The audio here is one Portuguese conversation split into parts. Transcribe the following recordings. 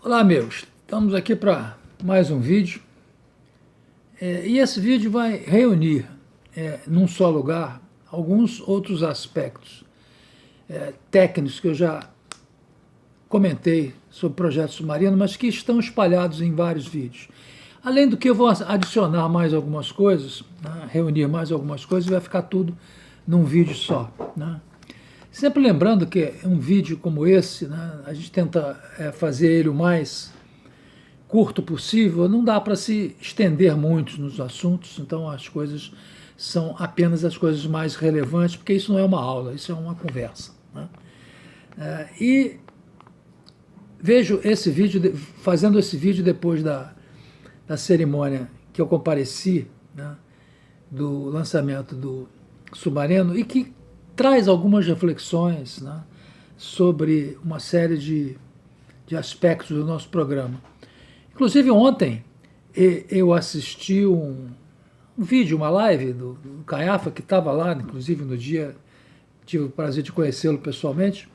Olá, amigos, estamos aqui para mais um vídeo e esse vídeo vai reunir num só lugar alguns outros aspectos técnicos que eu já comentei sobre projeto submarino, mas que estão espalhados em vários vídeos. Além do que eu vou adicionar mais algumas coisas, né, reunir mais algumas coisas e vai ficar tudo num vídeo só, né? Sempre lembrando que um vídeo como esse, né, a gente tenta fazer ele o mais curto possível, não dá para se estender muito nos assuntos, então as coisas são apenas as coisas mais relevantes, porque isso não é uma aula, isso é uma conversa, né? E vejo esse vídeo, fazendo esse vídeo depois da cerimônia que eu compareci, né, do lançamento do Submarino, e que traz algumas reflexões, né, sobre uma série de aspectos do nosso programa. Inclusive ontem eu assisti um vídeo, uma live do Caiafa, que estava lá, inclusive no dia, tive o prazer de conhecê-lo pessoalmente,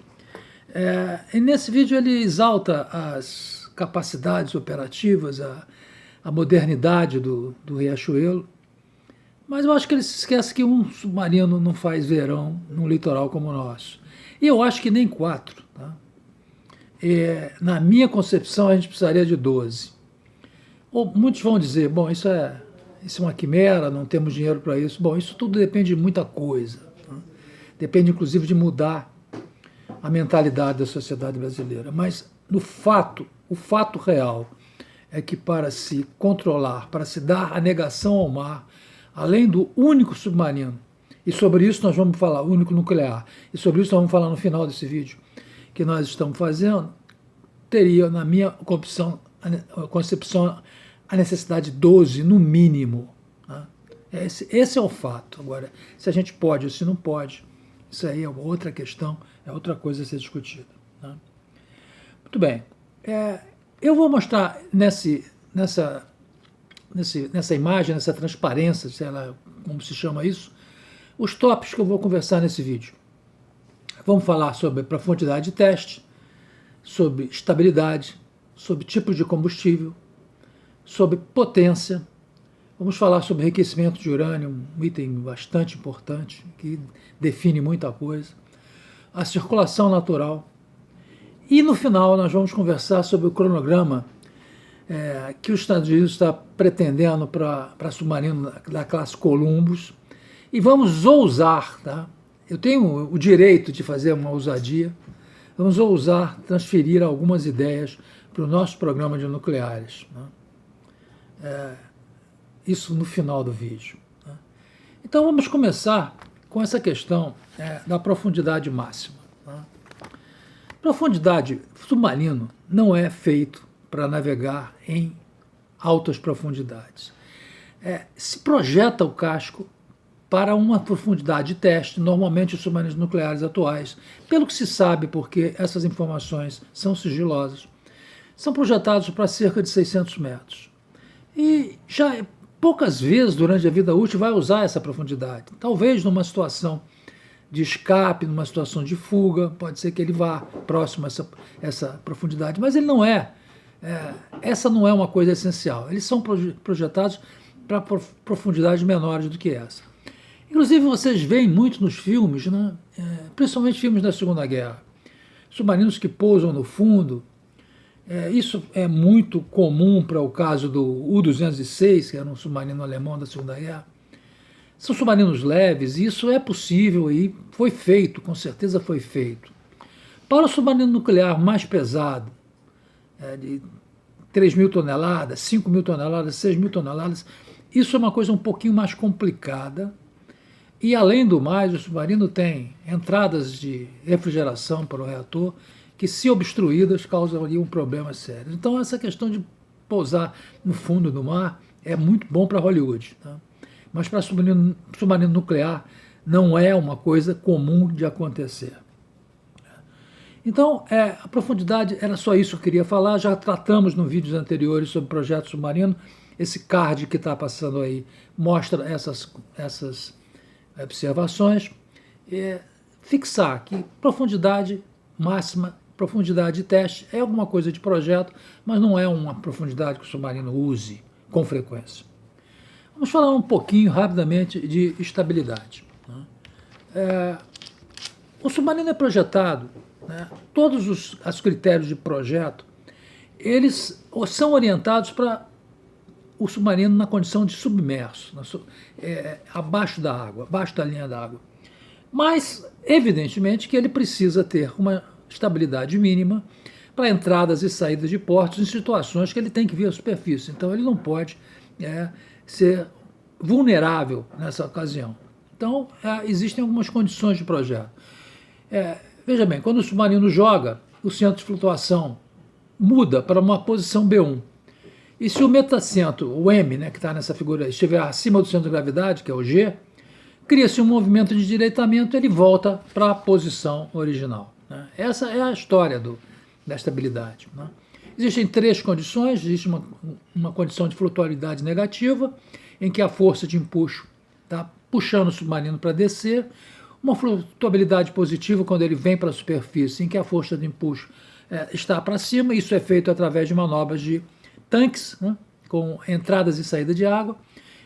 e nesse vídeo ele exalta as capacidades operativas, a modernidade do Riachuelo, mas eu acho que ele se esquece que um submarino não faz verão num litoral como o nosso. E eu acho que nem 4. Tá? Na minha concepção, a gente precisaria de 12. Ou muitos vão dizer, bom, isso é uma quimera, não temos dinheiro para isso. Bom, isso tudo depende de muita coisa. Tá? Depende, inclusive, de mudar a mentalidade da sociedade brasileira. Mas, o fato real é que para se controlar, para se dar a negação ao mar, além do único submarino, e sobre isso nós vamos falar, único nuclear, e sobre isso nós vamos falar no final desse vídeo, que nós estamos fazendo, teria, na minha concepção, a necessidade de 12, no mínimo. Né? Esse é o fato. Agora, se a gente pode ou se não pode, isso aí é outra questão, é outra coisa a ser discutida. Né? Muito bem. Eu vou mostrar nessa imagem, nessa transparência, sei lá como se chama isso, os tópicos que eu vou conversar nesse vídeo. Vamos falar sobre profundidade de teste, sobre estabilidade, sobre tipo de combustível, sobre potência. Vamos falar sobre enriquecimento de urânio, um item bastante importante, que define muita coisa. A circulação natural. E no final nós vamos conversar sobre o cronograma que os Estados Unidos está pretendendo para submarino da classe Columbus. E vamos ousar, tá? Eu tenho o direito de fazer uma ousadia, vamos ousar transferir algumas ideias para o nosso programa de nucleares. Né? Isso no final do vídeo. Né? Então vamos começar com essa questão da profundidade máxima. Né? Profundidade, submarino não é feito para navegar em altas profundidades. Se projeta o casco para uma profundidade de teste, normalmente os submarinos nucleares atuais, pelo que se sabe, porque essas informações são sigilosas, são projetados para cerca de 600 metros. E já poucas vezes durante a vida útil vai usar essa profundidade. Talvez numa situação de escape, numa situação de fuga, pode ser que ele vá próximo a essa profundidade, mas ele não essa não é uma coisa essencial. Eles são projetados para profundidades menores do que essa. Inclusive, vocês veem muito nos filmes, né? Principalmente filmes da Segunda Guerra, submarinos que pousam no fundo. Isso é muito comum para o caso do U-206, que era um submarino alemão da Segunda Guerra. São submarinos leves, e isso é possível e foi feito, com certeza foi feito. Para o submarino nuclear mais pesado, de 3.000 toneladas, 5.000 toneladas, 6.000 toneladas, isso é uma coisa um pouquinho mais complicada. E, além do mais, o submarino tem entradas de refrigeração para o reator que, se obstruídas, causariam problemas sérios. Então, essa questão de pousar no fundo do mar é muito bom para Hollywood. Tá? Mas para submarino nuclear não é uma coisa comum de acontecer. Então, a profundidade era só isso que eu queria falar. Já tratamos no vídeos anteriores sobre o projeto submarino. Esse card que está passando aí mostra essas observações. Fixar que profundidade máxima profundidade de teste é alguma coisa de projeto, mas não é uma profundidade que o submarino use com frequência. Vamos falar um pouquinho, rapidamente, de estabilidade. O submarino é projetado, todos os critérios de projeto, eles são orientados para o submarino na condição de submerso, abaixo da água, abaixo da linha d'água. Mas, evidentemente, que ele precisa ter uma estabilidade mínima para entradas e saídas de portos em situações que ele tem que vir à superfície. Então, ele não pode ser vulnerável nessa ocasião. Então, existem algumas condições de projeto. Veja bem, quando o submarino joga, o centro de flutuação muda para uma posição B1. E se o metacentro, o M, que está nessa figura aí, estiver acima do centro de gravidade, que é o G, cria-se um movimento de direitamento, ele volta para a posição original. Essa é a história da estabilidade. Existem três condições. Existe uma condição de flutuabilidade negativa, em que a força de empuxo está puxando o submarino para descer. Uma flutuabilidade positiva, quando ele vem para a superfície, em que a força de empuxo está para cima. Isso é feito através de manobras de tanques, com entradas e saída de água.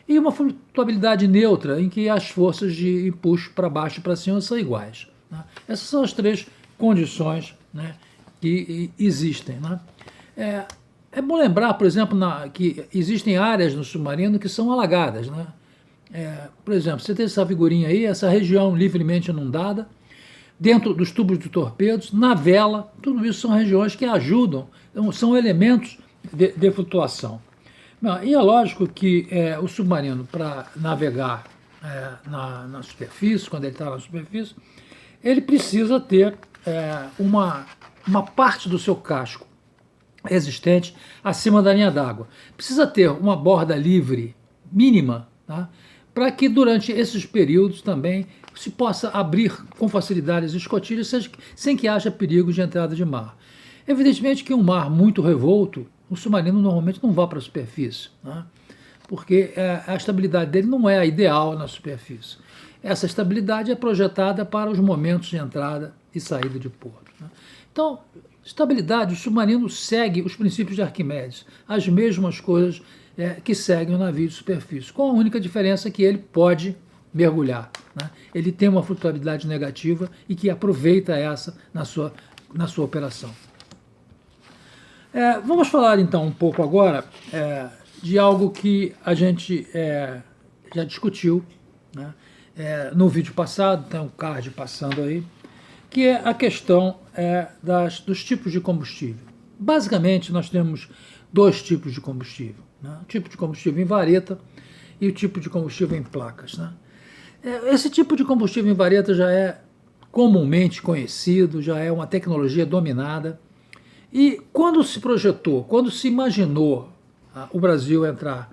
E uma flutuabilidade neutra, em que as forças de empuxo para baixo e para cima são iguais. Essas são as três condições que existem. É bom lembrar, por exemplo, que existem áreas no submarino que são alagadas. Por exemplo, você tem essa figurinha aí, essa região livremente inundada, dentro dos tubos de torpedos, na vela, tudo isso são regiões que ajudam, são elementos de flutuação. E é lógico que o submarino, para navegar na superfície, quando ele está na superfície, ele precisa ter uma parte do seu casco existente acima da linha d'água. Precisa ter uma borda livre mínima, para que durante esses períodos também se possa abrir com facilidade as escotilhas sem que haja perigo de entrada de mar. Evidentemente que um mar muito revolto, o submarino normalmente não vai para a superfície, porque a estabilidade dele não é a ideal na superfície. Essa estabilidade é projetada para os momentos de entrada e saída de porto. Então, estabilidade, o submarino segue os princípios de Arquimedes, as mesmas coisas que seguem o navio de superfície, com a única diferença que ele pode mergulhar. Ele tem uma flutuabilidade negativa e que aproveita essa na sua operação. Vamos falar então um pouco agora de algo que a gente já discutiu no vídeo passado, tem um card passando aí, que é a questão dos tipos de combustível. Basicamente, nós temos dois tipos de combustível, o tipo de combustível em vareta e o tipo de combustível em placas. Esse tipo de combustível em vareta já é comumente conhecido, já é uma tecnologia dominada. E quando se projetou, quando se imaginou o Brasil entrar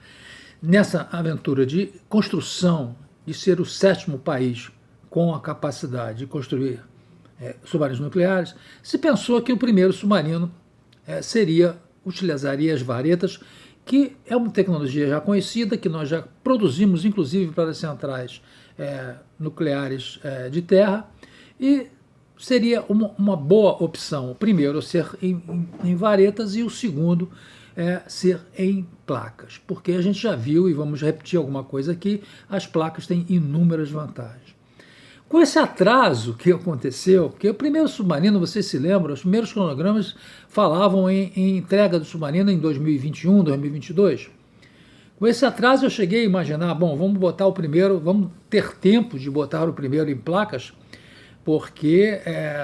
nessa aventura de construção, de ser o 7º país com a capacidade de construir submarinos nucleares, se pensou que o primeiro submarino utilizaria as varetas, que é uma tecnologia já conhecida, que nós já produzimos, inclusive, para as centrais nucleares de terra, e seria uma boa opção, o primeiro ser em varetas e o segundo ser em placas, porque a gente já viu, e vamos repetir alguma coisa aqui, as placas têm inúmeras vantagens. Com esse atraso que aconteceu, porque o primeiro submarino, vocês se lembram, os primeiros cronogramas falavam em entrega do submarino em 2021, 2022. Com esse atraso eu cheguei a imaginar, vamos botar o primeiro, vamos ter tempo de botar o primeiro em placas, porque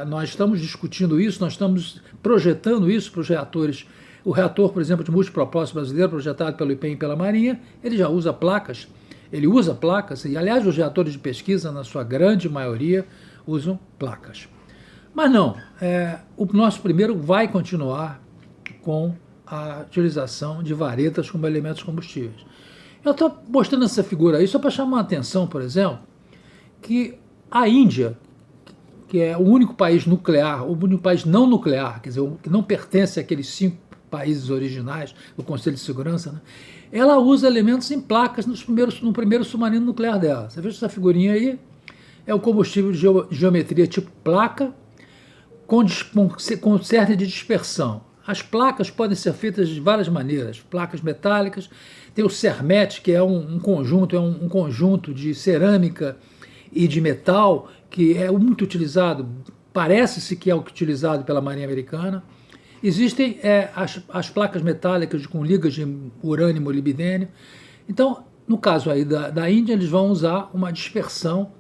nós estamos discutindo isso, nós estamos projetando isso para os reatores. O reator, por exemplo, de multipropósito brasileiro, projetado pelo IPEM e pela Marinha, ele já usa placas. Ele usa placas, e aliás os reatores de pesquisa, na sua grande maioria, usam placas. Mas não, o nosso primeiro vai continuar com a utilização de varetas como elementos combustíveis. Eu estou mostrando essa figura aí só para chamar a atenção, por exemplo, que a Índia, que é o único país nuclear, o único país não nuclear, quer dizer, que não pertence àqueles 5 países originais do Conselho de Segurança, ela usa elementos em placas no primeiro submarino nuclear dela. Você vê essa figurinha aí? É o combustível de geometria tipo placa, com certa de dispersão. As placas podem ser feitas de várias maneiras, placas metálicas, tem o Cermet, que é um conjunto de cerâmica e de metal, que é muito utilizado, parece-se que é o utilizado pela Marinha Americana. Existem as placas metálicas com ligas de urânio e molibdênio. Então, no caso aí da Índia, eles vão usar uma dispersão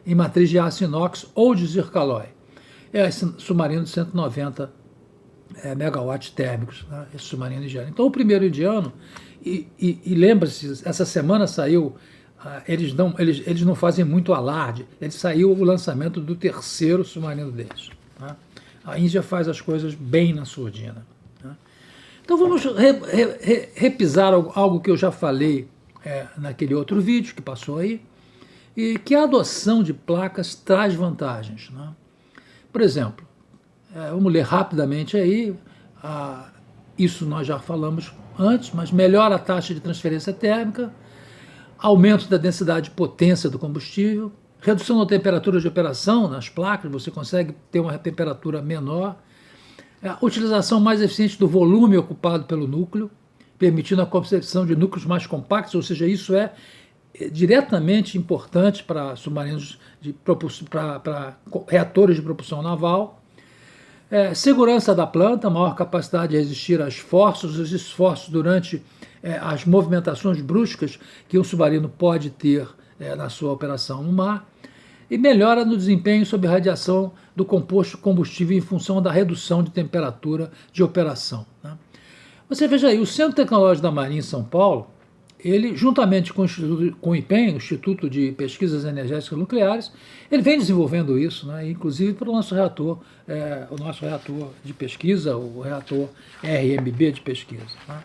em matriz de aço inox ou de zircalói. É esse submarino de 190 megawatts térmicos, né, esse submarino indiano. Então, o primeiro indiano, e lembre-se, essa semana saiu, eles não fazem muito alarde, saiu o lançamento do terceiro submarino deles. Né? A Índia faz as coisas bem na surdina. Né? Então, vamos repisar algo que eu já falei naquele outro vídeo que passou aí, e que a adoção de placas traz vantagens. Né? Por exemplo, vamos ler rapidamente aí, isso nós já falamos antes, mas melhora a taxa de transferência térmica, aumento da densidade de potência do combustível, redução da temperatura de operação nas placas, você consegue ter uma temperatura menor, utilização mais eficiente do volume ocupado pelo núcleo, permitindo a concepção de núcleos mais compactos, ou seja, isso é diretamente importante para submarinos, para reatores de propulsão naval. Segurança da planta, maior capacidade de resistir a os esforços durante as movimentações bruscas que um submarino pode ter na sua operação no mar, e melhora no desempenho sob radiação do composto combustível em função da redução de temperatura de operação. Né? Você veja aí, o Centro Tecnológico da Marinha em São Paulo, ele, juntamente com o IPEN, o Instituto de Pesquisas Energéticas Nucleares, ele vem desenvolvendo isso, né, inclusive para o nosso reator de pesquisa, o reator RMB de pesquisa. Né.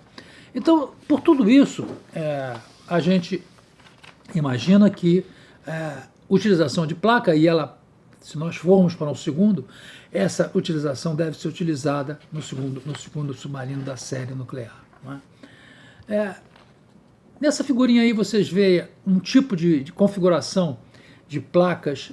Então, por tudo isso, a gente imagina que utilização de placa, e ela, se nós formos para o segundo, essa utilização deve ser utilizada no segundo submarino da série nuclear. Né. Nessa figurinha aí vocês veem um tipo de configuração de placas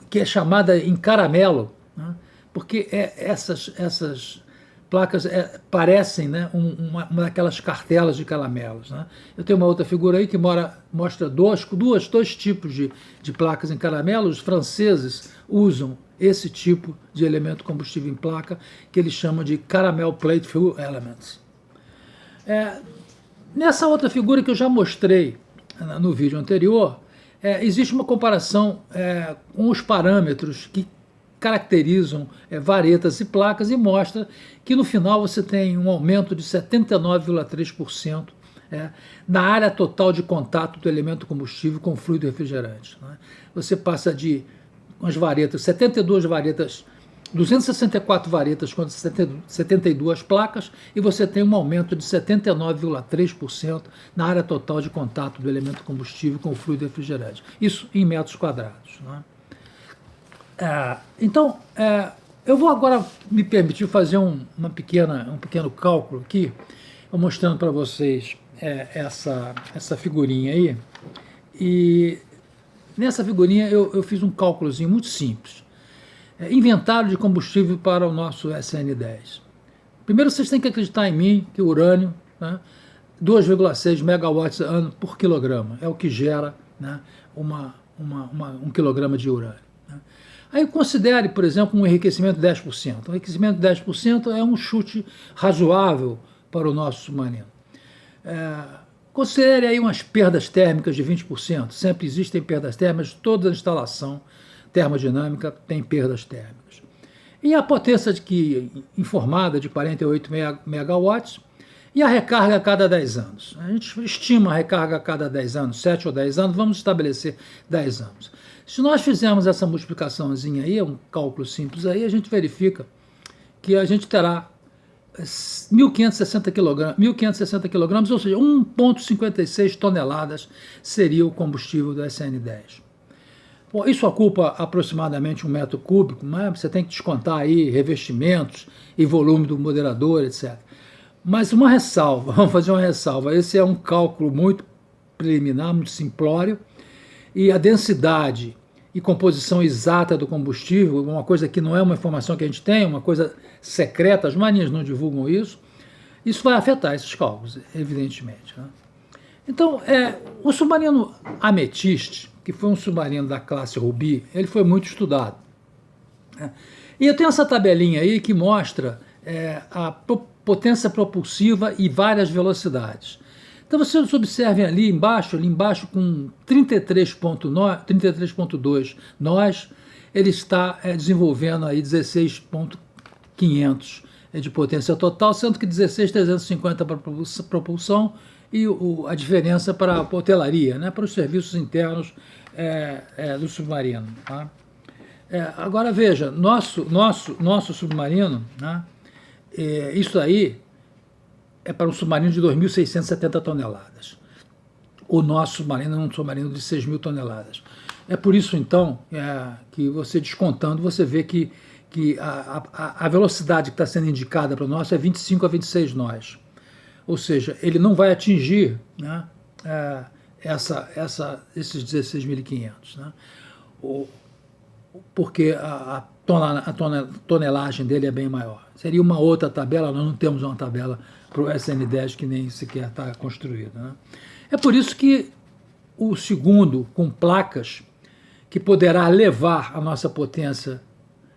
que é chamada em caramelo, né? Porque essas placas parecem, né, uma daquelas cartelas de caramelos. Né? Eu tenho uma outra figura aí que mostra dois tipos de placas em caramelo. Os franceses usam esse tipo de elemento combustível em placa que eles chamam de caramel plate fuel elements. Nessa outra figura que eu já mostrei no vídeo anterior, existe uma comparação com os parâmetros que caracterizam varetas e placas e mostra que no final você tem um aumento de 79,3% na área total de contato do elemento combustível com fluido refrigerante. Né? Você passa de umas varetas, 72 varetas, 264 varetas contra 72 placas, e você tem um aumento de 79,3% na área total de contato do elemento combustível com o fluido refrigerante. Isso em metros quadrados. Né? Então, eu vou agora me permitir fazer um pequeno cálculo aqui, mostrando para vocês essa figurinha aí. E nessa figurinha eu fiz um cálculozinho muito simples. Inventário de combustível para o nosso SN10. Primeiro vocês têm que acreditar em mim que o urânio, né, 2,6 megawatts ano por quilograma, é o que gera, né, um quilograma de urânio. Né. Aí considere, por exemplo, um enriquecimento de 10%. O enriquecimento de 10% é um chute razoável para o nosso submarino. Considere aí umas perdas térmicas de 20%. Sempre existem perdas térmicas, toda a instalação termodinâmica tem perdas térmicas. E a potência informada de 48 megawatts e a recarga a cada 10 anos. A gente estima a recarga a cada 10 anos, 7 ou 10 anos, vamos estabelecer 10 anos. Se nós fizermos essa multiplicaçãozinha aí, um cálculo simples aí, a gente verifica que a gente terá 1.560 kg, ou seja, 1,56 toneladas seria o combustível do SN10. Bom, isso ocupa aproximadamente 1 metro cúbico, mas você tem que descontar aí revestimentos e volume do moderador, etc. Mas uma ressalva, vamos fazer uma ressalva, esse é um cálculo muito preliminar, muito simplório, e a densidade e composição exata do combustível, uma coisa que não é uma informação que a gente tem, uma coisa secreta, as marinhas não divulgam isso, isso vai afetar esses cálculos, evidentemente, né? Então, o submarino Amethyst, que foi um submarino da classe Ruby, ele foi muito estudado, né? E eu tenho essa tabelinha aí que mostra a potência propulsiva e várias velocidades. Então vocês observem ali embaixo com 33.2 nós, ele está desenvolvendo aí 16.500 de potência total, sendo que 16.350 para propulsão e a diferença para a hotelaria, né, para os serviços internos do submarino, tá? Agora veja, nosso submarino, né, isso aí é para um submarino de 2.670 toneladas. O nosso submarino é um submarino de 6.000 toneladas. É por isso, então, que você descontando, você vê que a velocidade que está sendo indicada para o nosso é 25 a 26 nós. Ou seja, ele não vai atingir, né, esses 16.500, né? Porque a tonelagem dele é bem maior. Seria uma outra tabela, nós não temos uma tabela para o SN10 que nem sequer está construída, né? É por isso que o segundo, com placas, que poderá levar a nossa potência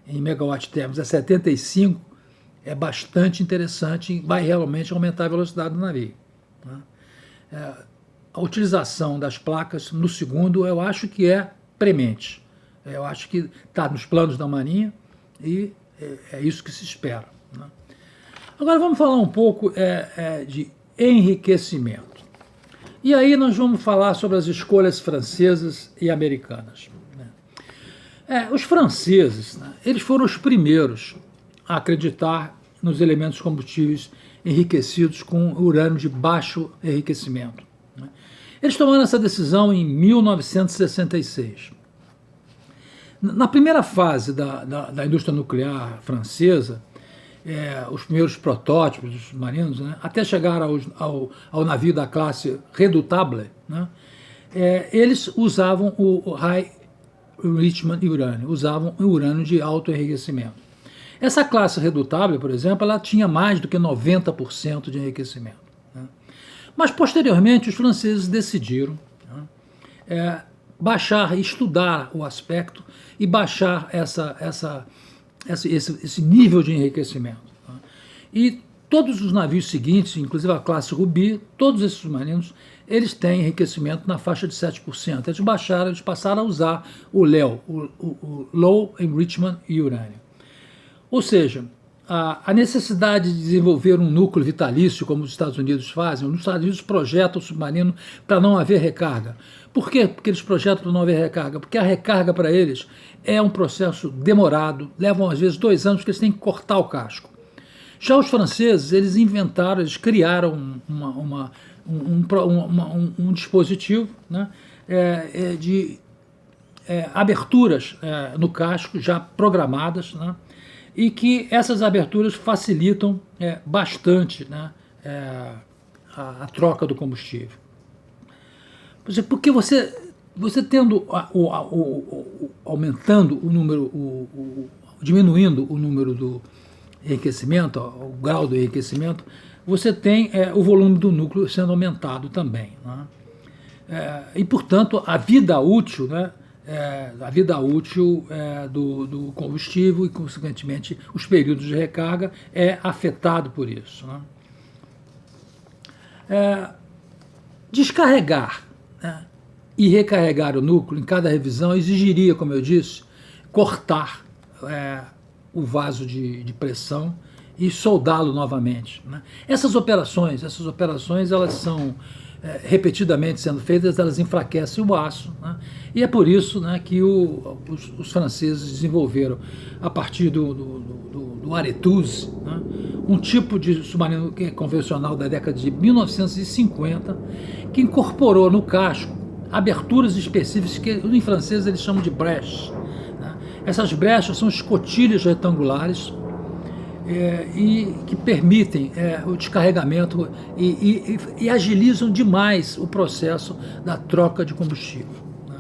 em megawatt termos a 75, é bastante interessante e vai realmente aumentar a velocidade do navio, né? A utilização das placas no segundo eu acho que é premente. Eu acho que está nos planos da Marinha e é isso que se espera, né? Agora vamos falar um pouco de enriquecimento. E aí nós vamos falar sobre as escolhas francesas e americanas, né? Os franceses, né, eles foram os primeiros a acreditar nos elementos combustíveis enriquecidos com urânio de baixo enriquecimento, né? Eles tomaram essa decisão em 1966. Na primeira fase da indústria nuclear francesa, os primeiros protótipos dos submarinos, né, até chegar ao navio da classe Redoutable, né, eles usavam o High Enrichment Urânio, usavam o urânio de alto enriquecimento. Essa classe Redoutable, por exemplo, ela tinha mais do que 90% de enriquecimento, né? Mas, posteriormente, os franceses decidiram, né, baixar, estudar o aspecto e baixar esse nível de enriquecimento, tá? E todos os navios seguintes, inclusive a classe Ruby, todos esses submarinos, eles têm enriquecimento na faixa de 7%. Eles passaram a usar o LEU, o Low Enrichment Uranium. Ou seja, a necessidade de desenvolver um núcleo vitalício, como os Estados Unidos fazem, os Estados Unidos projetam o submarino para não haver recarga. Por quê? Porque eles projetam para não haver recarga? Porque a recarga para eles é um processo demorado, levam às vezes 2 anos, porque eles têm que cortar o casco. Já os franceses, eles criaram um dispositivo, né, de aberturas no casco já programadas, né, e que essas aberturas facilitam bastante, né, a troca do combustível. Porque você tendo aumentando o número, diminuindo o número do enriquecimento, o grau do enriquecimento, você tem o volume do núcleo sendo aumentado também, né? E, portanto, a vida útil, né, do combustível e, consequentemente, os períodos de recarga é afetado por isso, né? Descarregar, né, e recarregar o núcleo em cada revisão exigiria, como eu disse, cortar o vaso de pressão e soldá-lo novamente, né? Essas operações elas são repetidamente sendo feitas, elas enfraquecem o aço, né? E é por isso, né, que os franceses desenvolveram, a partir do Arethusa, né, um tipo de submarino convencional da década de 1950, que incorporou no casco aberturas específicas que em francês eles chamam de brèches, né? Essas brechas são escotilhas retangulares e que permitem o descarregamento e agilizam demais o processo da troca de combustível, né?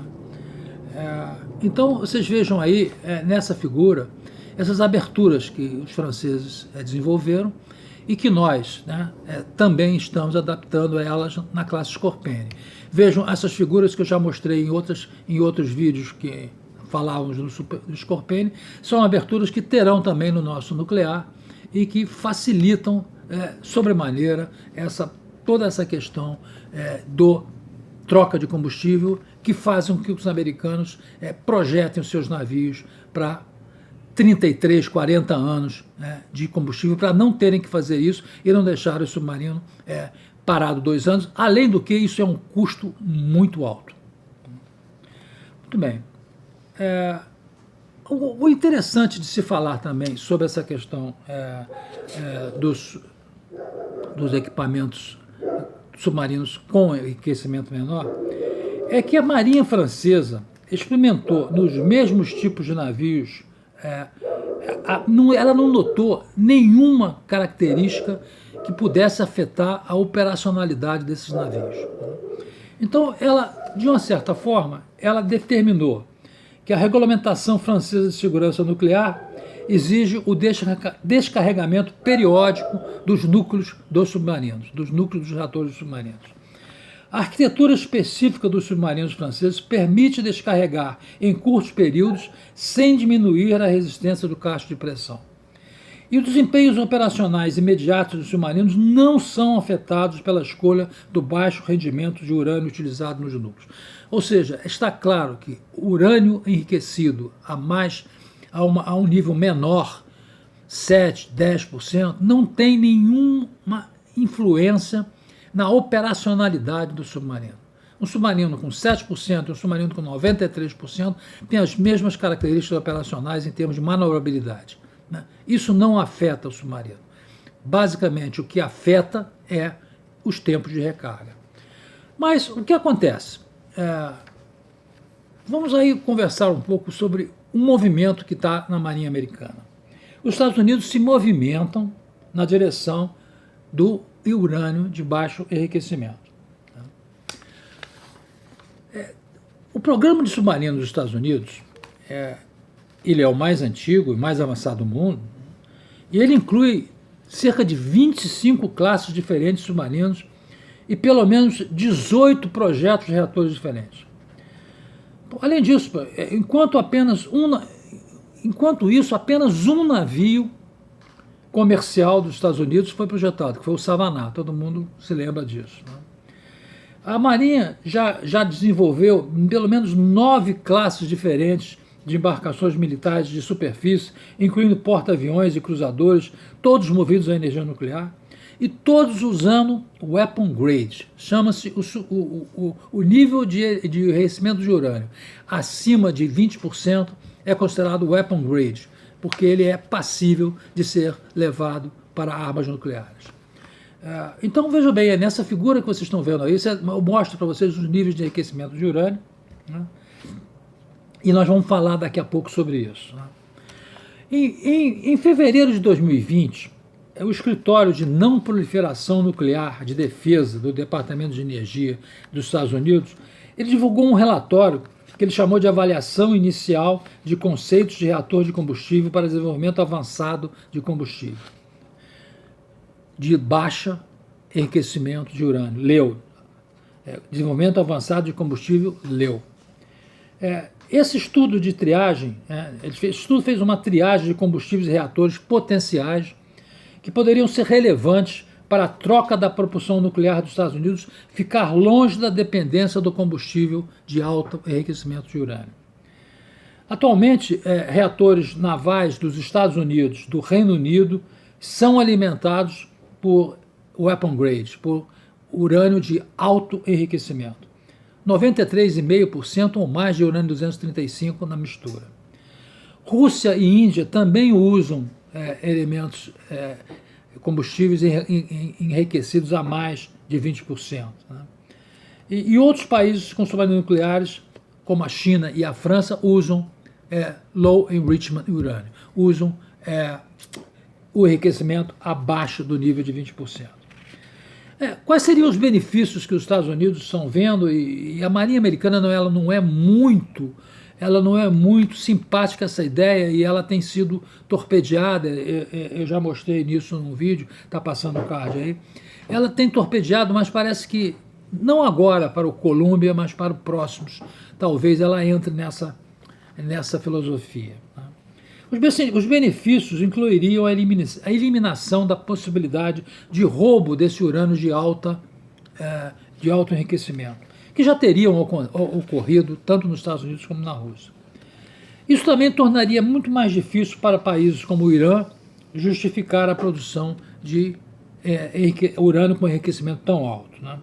Então, vocês vejam aí, nessa figura, essas aberturas que os franceses desenvolveram e que nós, né, também estamos adaptando elas na classe Scorpene. Vejam essas figuras que eu já mostrei em outros vídeos que falávamos do Scorpene, são aberturas que terão também no nosso nuclear e que facilitam sobremaneira toda essa questão do troca de combustível, que fazem com que os americanos projetem os seus navios para 33, 40 anos de combustível, para não terem que fazer isso e não deixar o submarino parado 2 anos, além do que isso é um custo muito alto. Muito bem. O interessante de se falar também sobre essa questão dos equipamentos submarinos com enriquecimento menor é que a Marinha Francesa experimentou nos mesmos tipos de navios, ela não notou nenhuma característica que pudesse afetar a operacionalidade desses navios. Então, ela, de uma certa forma, ela determinou que a regulamentação francesa de segurança nuclear exige o descarregamento periódico dos núcleos dos submarinos, dos núcleos dos reatores submarinos. A arquitetura específica dos submarinos franceses permite descarregar em curtos períodos sem diminuir a resistência do cacho de pressão. E os desempenhos operacionais imediatos dos submarinos não são afetados pela escolha do baixo rendimento de urânio utilizado nos núcleos. Ou seja, está claro que o urânio enriquecido a um nível menor, 7%, 10%, não tem nenhuma influência na operacionalidade do submarino. Um submarino com 7% e um submarino com 93% tem as mesmas características operacionais em termos de manobrabilidade. Isso não afeta o submarino. Basicamente, o que afeta é os tempos de recarga. Mas o que acontece? Vamos aí conversar um pouco sobre um movimento que está na Marinha Americana. Os Estados Unidos se movimentam na direção do urânio de baixo enriquecimento. O programa de submarinos dos Estados Unidos ele é o mais antigo e mais avançado do mundo, e ele inclui cerca de 25 classes diferentes de submarinos e pelo menos 18 projetos de reatores diferentes. Além disso, enquanto isso, apenas um navio comercial dos Estados Unidos foi projetado, que foi o Savannah, todo mundo se lembra disso. Né? A Marinha já desenvolveu pelo menos 9 classes diferentes de embarcações militares de superfície, incluindo porta-aviões e cruzadores, todos movidos à energia nuclear, e todos usando weapon grade, chama-se o nível de enriquecimento de urânio. Acima de 20% é considerado weapon grade, porque ele é passível de ser levado para armas nucleares. Então, vejam bem, nessa figura que vocês estão vendo aí, eu mostro para vocês os níveis de enriquecimento de urânio, né? E nós vamos falar daqui a pouco sobre isso. Né? Em fevereiro de 2020, o Escritório de Não Proliferação Nuclear de Defesa do Departamento de Energia dos Estados Unidos, ele divulgou um relatório que ele chamou de Avaliação Inicial de Conceitos de Reator de Combustível para Desenvolvimento Avançado de Combustível, de baixo enriquecimento de urânio, LEU. Desenvolvimento Avançado de Combustível, LEU. Esse estudo de triagem, fez uma triagem de combustíveis e reatores potenciais que poderiam ser relevantes para a troca da propulsão nuclear dos Estados Unidos ficar longe da dependência do combustível de alto enriquecimento de urânio. Atualmente, reatores navais dos Estados Unidos, do Reino Unido, são alimentados por weapon grade, por urânio de alto enriquecimento. 93,5% ou mais de urânio 235 na mistura. Rússia e Índia também usam elementos combustíveis enriquecidos a mais de 20%. Né? E outros países com submarinos nucleares, como a China e a França, usam low enrichment urânio, usam o enriquecimento abaixo do nível de 20%. Quais seriam os benefícios que os Estados Unidos estão vendo? E a Marinha Americana ela não é muito ela não é muito simpática essa ideia e ela tem sido torpedeada, eu já mostrei nisso num vídeo, está passando o card aí. Ela tem torpedeado, mas parece que não agora para o Colômbia, mas para os próximos. Talvez ela entre nessa filosofia. Os benefícios incluiriam a eliminação da possibilidade de roubo desse urânio de alto enriquecimento, que já teriam ocorrido tanto nos Estados Unidos como na Rússia. Isso também tornaria muito mais difícil para países como o Irã justificar a produção de urânio com enriquecimento tão alto. Né?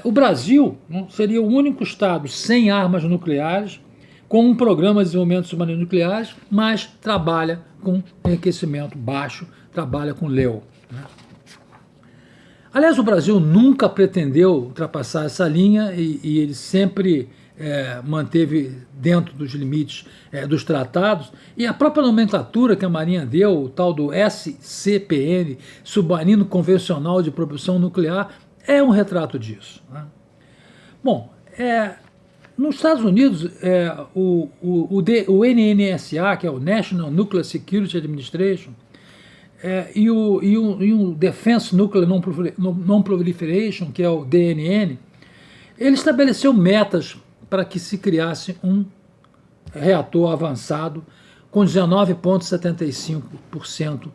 O Brasil, né, seria o único estado sem armas nucleares, com um programa de desenvolvimento de submarinos nucleares, mas trabalha com enriquecimento baixo, trabalha com LEU. Né? Aliás, o Brasil nunca pretendeu ultrapassar essa linha e ele sempre manteve dentro dos limites dos tratados, e a própria nomenclatura que a Marinha deu, o tal do SCPN, Submarino Convencional de Propulsão Nuclear, é um retrato disso. Né? Bom, nos Estados Unidos, o NNSA, que é o National Nuclear Security Administration, e o Defense Nuclear Non-Proliferation, que é o DNN, ele estabeleceu metas para que se criasse um reator avançado com 19,75%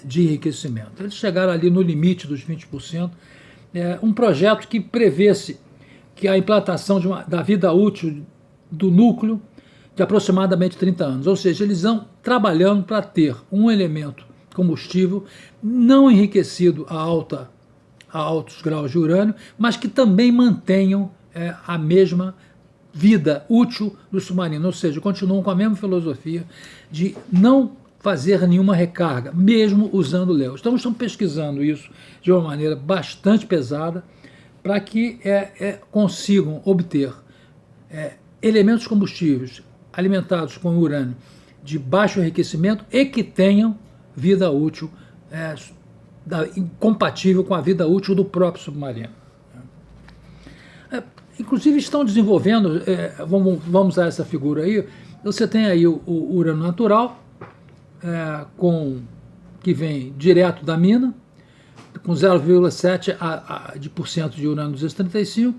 de enriquecimento. Eles chegaram ali no limite dos 20%, um projeto que prevê-se que a implantação da vida útil do núcleo de aproximadamente 30 anos, ou seja, eles vão trabalhando para ter um elemento combustível não enriquecido a altos graus de urânio, mas que também mantenham a mesma vida útil do submarino, ou seja, continuam com a mesma filosofia de não fazer nenhuma recarga, mesmo usando LEO. Estamos pesquisando isso de uma maneira bastante pesada para que consigam obter elementos combustíveis alimentados com urânio de baixo enriquecimento e que tenham vida útil compatível com a vida útil do próprio submarino. Inclusive estão desenvolvendo, vamos usar essa figura aí, você tem aí o urânio natural, que vem direto da mina, com 0,7% de urânio 235,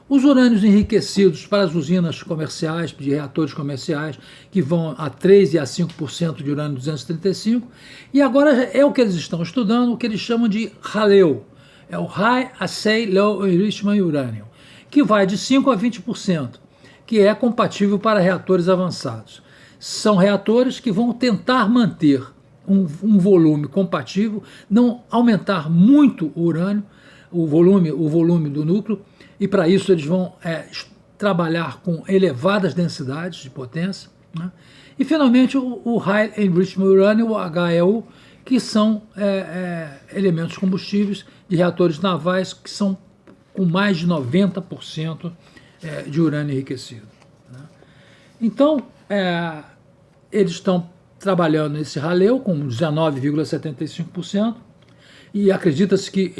os urânios enriquecidos para as usinas comerciais, de reatores comerciais, que vão a 3% e a 5% de urânio 235, e agora é o que eles estão estudando, o que eles chamam de HALEU, é o High Assay Low Enrichment Uranium, que vai de 5% a 20%, que é compatível para reatores avançados. São reatores que vão tentar manter um volume compatível, não aumentar muito o urânio, o volume do núcleo, e para isso eles vão trabalhar com elevadas densidades de potência. Né? E finalmente o High Enrichment Uranium, o HEU, que são elementos combustíveis de reatores navais que são com mais de 90% de urânio enriquecido. Né? Então, eles estão trabalhando nesse HALEU com 19,75%, e acredita-se que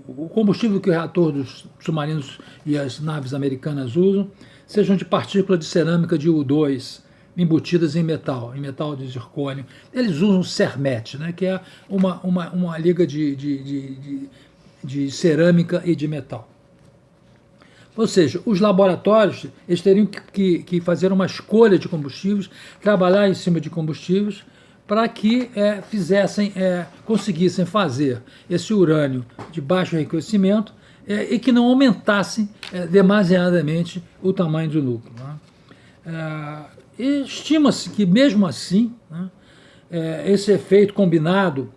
o combustível que o reator dos submarinos e as naves americanas usam sejam de partículas de cerâmica de U2 embutidas em metal de zircônio. Eles usam CERMET, né, que é uma liga de cerâmica e de metal. Ou seja, os laboratórios eles teriam que fazer uma escolha de combustíveis, trabalhar em cima de combustíveis, para que conseguissem fazer esse urânio de baixo enriquecimento e que não aumentassem demasiadamente o tamanho do núcleo. Né? Estima-se que, mesmo assim, né, esse efeito combinado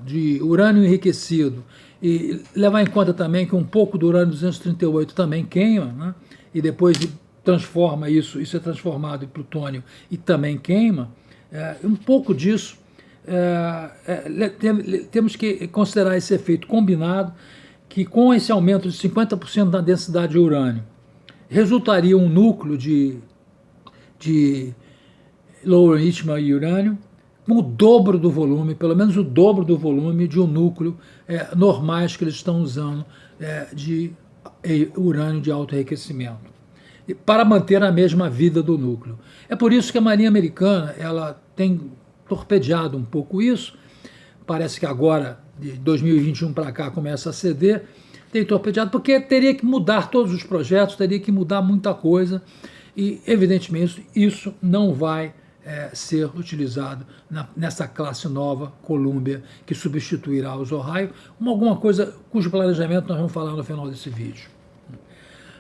de urânio enriquecido e levar em conta também que um pouco do urânio 238 também queima, né, e depois transforma isso é transformado em plutônio e também queima, um pouco disso, temos que considerar esse efeito combinado, que com esse aumento de 50% da densidade de urânio, resultaria um núcleo de low enrichment urânio com o dobro do volume, pelo menos o dobro do volume de um núcleo normais que eles estão usando de urânio de alto enriquecimento. para manter a mesma vida do núcleo. É por isso que a Marinha Americana ela tem torpedeado um pouco isso. Parece que agora, de 2021 para cá, começa a ceder. Tem torpedeado porque teria que mudar todos os projetos, teria que mudar muita coisa e, evidentemente, isso não vai ser utilizado nessa classe nova, Columbia, que substituirá os Ohio, alguma coisa cujo planejamento nós vamos falar no final desse vídeo.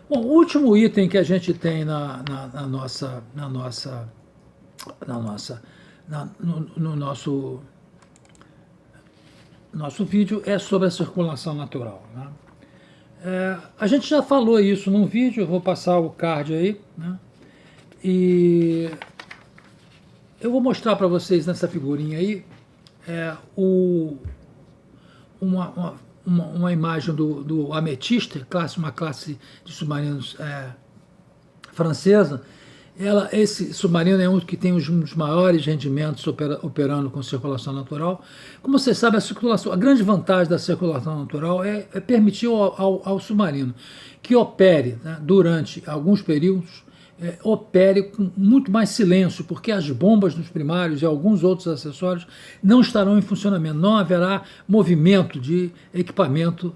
Bom, o último item que a gente tem no nosso vídeo é sobre a circulação natural, né? A gente já falou isso num vídeo, eu vou passar o card aí, né? E eu vou mostrar para vocês nessa figurinha aí uma imagem do Amethyst, uma classe de submarinos francesa. Esse submarino é um que tem um dos maiores rendimentos operando com circulação natural. Como vocês sabem, a grande vantagem da circulação natural é permitir ao submarino que opere, né, durante alguns períodos, opere com muito mais silêncio, porque as bombas dos primários e alguns outros acessórios não estarão em funcionamento, não haverá movimento de equipamento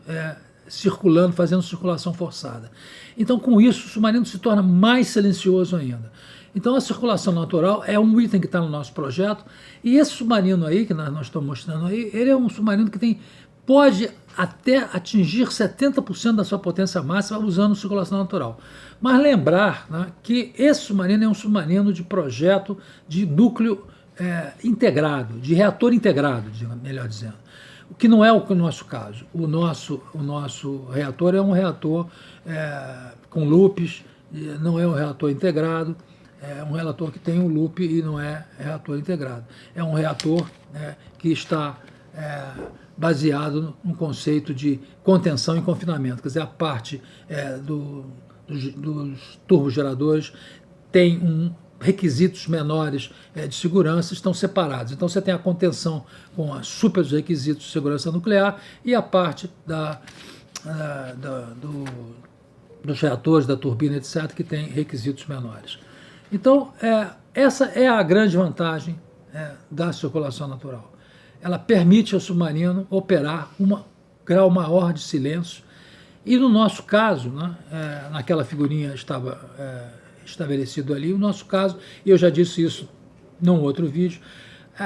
circulando, fazendo circulação forçada. Então, com isso, o submarino se torna mais silencioso ainda. Então, a circulação natural é um item que está no nosso projeto, e esse submarino aí, que nós estamos mostrando aí, ele é um submarino que pode até atingir 70% da sua potência máxima usando circulação natural. Mas lembrar, né, que esse submarino é um submarino de projeto de núcleo integrado, de reator integrado, melhor dizendo. O que não é o nosso caso. O nosso reator é um reator com loops, não é um reator integrado, é um reator que tem um loop e não é reator integrado. É um reator que está baseado no conceito de contenção e confinamento, quer dizer, a parte dos turbogeradores tem requisitos menores de segurança, estão separados. Então você tem a contenção com os super requisitos de segurança nuclear e a parte dos reatores, da turbina, etc., que tem requisitos menores. Então, essa é a grande vantagem da circulação natural. Ela permite ao submarino operar grau maior de silêncio. E no nosso caso, né, naquela figurinha estava estabelecido ali, o nosso caso, e eu já disse isso num outro vídeo,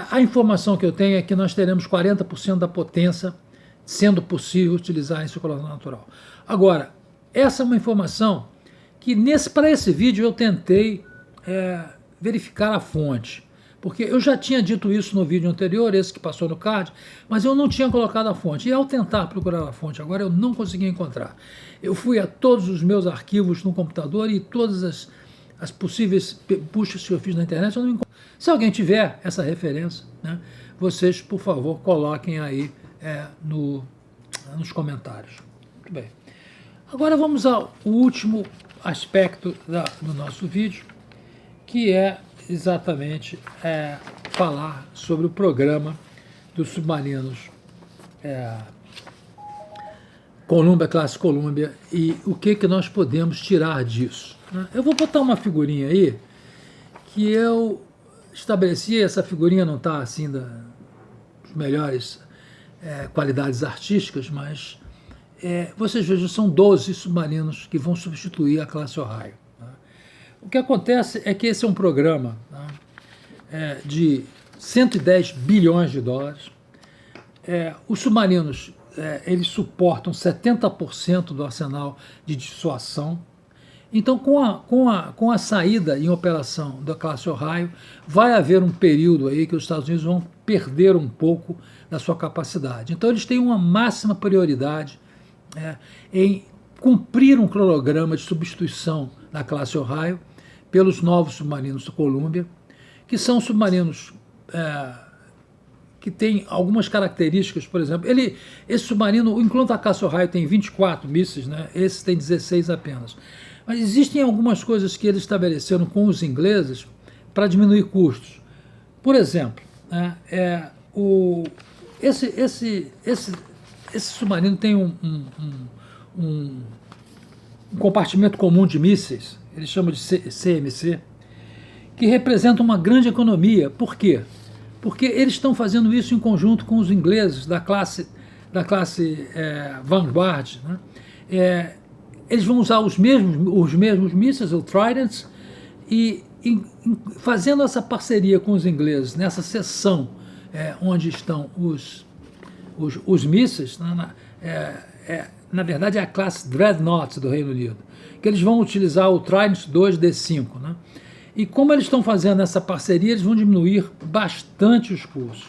a informação que eu tenho é que nós teremos 40% da potência sendo possível utilizar em circulação natural. Agora, essa é uma informação que para esse vídeo eu tentei verificar a fonte, porque eu já tinha dito isso no vídeo anterior, esse que passou no card, mas eu não tinha colocado a fonte. E ao tentar procurar a fonte agora, eu não consegui encontrar. Eu fui a todos os meus arquivos no computador e todas as possíveis buscas que eu fiz na internet, eu não encontrei. Se alguém tiver essa referência, né, vocês, por favor, coloquem aí nos comentários. Muito bem. Agora vamos ao último aspecto do nosso vídeo, que é exatamente falar sobre o programa dos submarinos Columbia, classe Columbia, e o que nós podemos tirar disso, né? Eu vou botar uma figurinha aí que eu estabeleci. Essa figurinha não está assim das melhores qualidades artísticas, mas vocês vejam, são 12 submarinos que vão substituir a classe Ohio. O que acontece é que esse é um programa, né, de 110 bilhões de dólares. Os submarinos eles suportam 70% do arsenal de dissuasão. Então, com a saída em operação da classe Ohio, vai haver um período aí que os Estados Unidos vão perder um pouco da sua capacidade. Então, eles têm uma máxima prioridade em cumprir um cronograma de substituição da classe Ohio pelos novos submarinos do Columbia, que são submarinos que têm algumas características. Por exemplo, esse submarino, enquanto a classe Ohio tem 24 mísseis, né, esse tem 16 apenas. Mas existem algumas coisas que eles estabeleceram com os ingleses para diminuir custos. Por exemplo, né, esse submarino tem um compartimento comum de mísseis. eles chamam de CMC, que representa uma grande economia. Por quê? Porque eles estão fazendo isso em conjunto com os ingleses da classe Vanguard, né? Eles vão usar os mesmos mísseis, o Trident, e fazendo essa parceria com os ingleses nessa seção onde estão os mísseis, na verdade é a classe Dreadnought do Reino Unido, que eles vão utilizar o Trident 2D5, né? E como eles estão fazendo essa parceria, eles vão diminuir bastante os custos.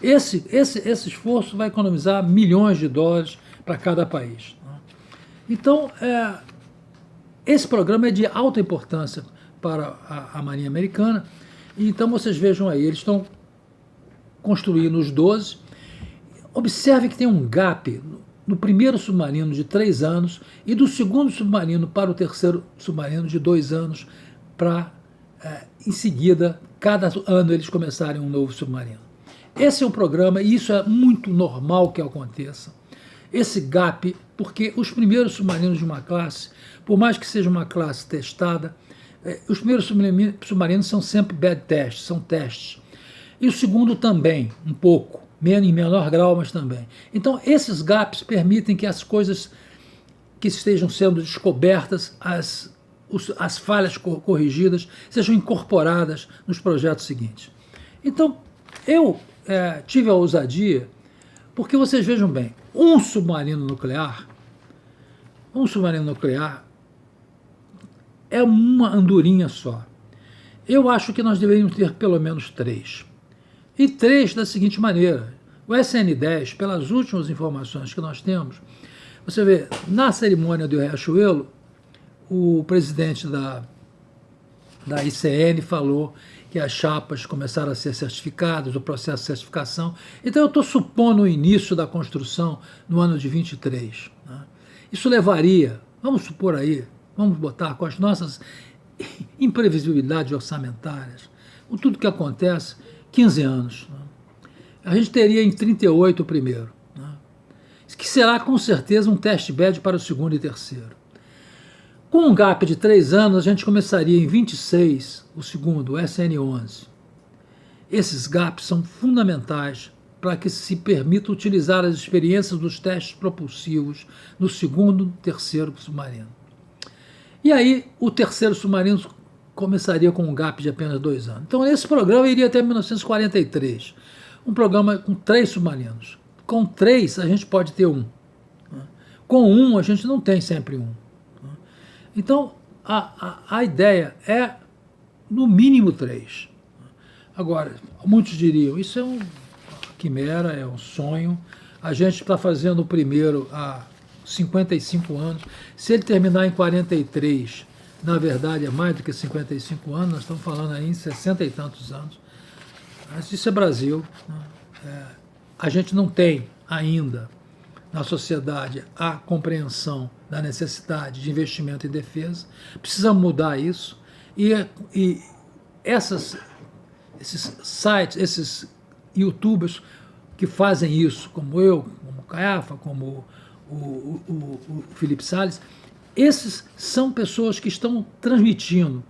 Esse esforço vai economizar milhões de dólares para cada país, né? Então, esse programa é de alta importância para a Marinha Americana. E então vocês vejam aí, eles estão construindo os 12. Observe que tem um gap no primeiro submarino de 3 anos e do segundo submarino para o terceiro submarino de 2 anos para, em seguida, cada ano eles começarem um novo submarino. Esse é um programa, e isso é muito normal que aconteça, esse gap, porque os primeiros submarinos de uma classe, por mais que seja uma classe testada, os primeiros submarinos são sempre bad tests, são testes. E o segundo também, um pouco, em menor grau, mas também. Então, esses gaps permitem que as coisas que estejam sendo descobertas, as falhas corrigidas, sejam incorporadas nos projetos seguintes. Então, eu tive a ousadia, porque vocês vejam bem, um submarino nuclear é uma andorinha só. Eu acho que nós deveríamos ter pelo menos 3. E 3 da seguinte maneira: o SN-10, pelas últimas informações que nós temos, você vê, na cerimônia do Riachuelo, o presidente da ICN falou que as chapas começaram a ser certificadas, o processo de certificação. Então eu estou supondo o início da construção no ano de 23. Né? Isso levaria, vamos supor aí, vamos botar com as nossas imprevisibilidades orçamentárias, com tudo que acontece, 15 anos. Né? A gente teria em 38 o primeiro, né? Que será com certeza um test bed para o segundo e terceiro. Com um gap de 3 anos, a gente começaria em 26 o segundo, o SN-11. Esses gaps são fundamentais para que se permita utilizar as experiências dos testes propulsivos no segundo e terceiro submarino. E aí, o terceiro submarino começaria com um gap de apenas 2 anos. Então, esse programa iria até 1943. Um programa com 3 submarinos. Com 3, a gente pode ter 1. Com 1, a gente não tem sempre 1. Então, a ideia é, no mínimo, 3. Agora, muitos diriam, isso é uma quimera, é um sonho. A gente está fazendo o primeiro há 55 anos. Se ele terminar em 43, na verdade é mais do que 55 anos, nós estamos falando aí em 60 e tantos anos. Mas isso é Brasil. Né? A gente não tem ainda na sociedade a compreensão da necessidade de investimento em defesa. Precisamos mudar isso. E esses sites, esses youtubers que fazem isso, como eu, como o Caiafa, como o Felipe Salles, esses são pessoas que estão transmitindo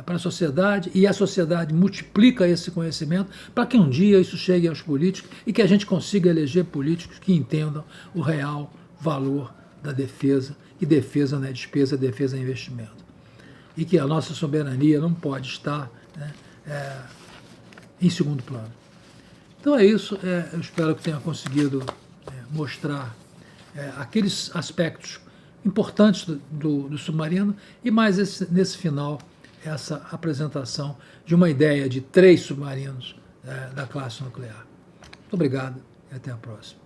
para a sociedade, e a sociedade multiplica esse conhecimento para que um dia isso chegue aos políticos e que a gente consiga eleger políticos que entendam o real valor da defesa, e defesa não é despesa, defesa é investimento. E que a nossa soberania não pode estar, né, em segundo plano. Então é isso, eu espero que tenha conseguido mostrar aqueles aspectos importantes do submarino, e mais nesse final, essa apresentação de uma ideia de 3 submarinos da classe nuclear. Muito obrigado e até a próxima.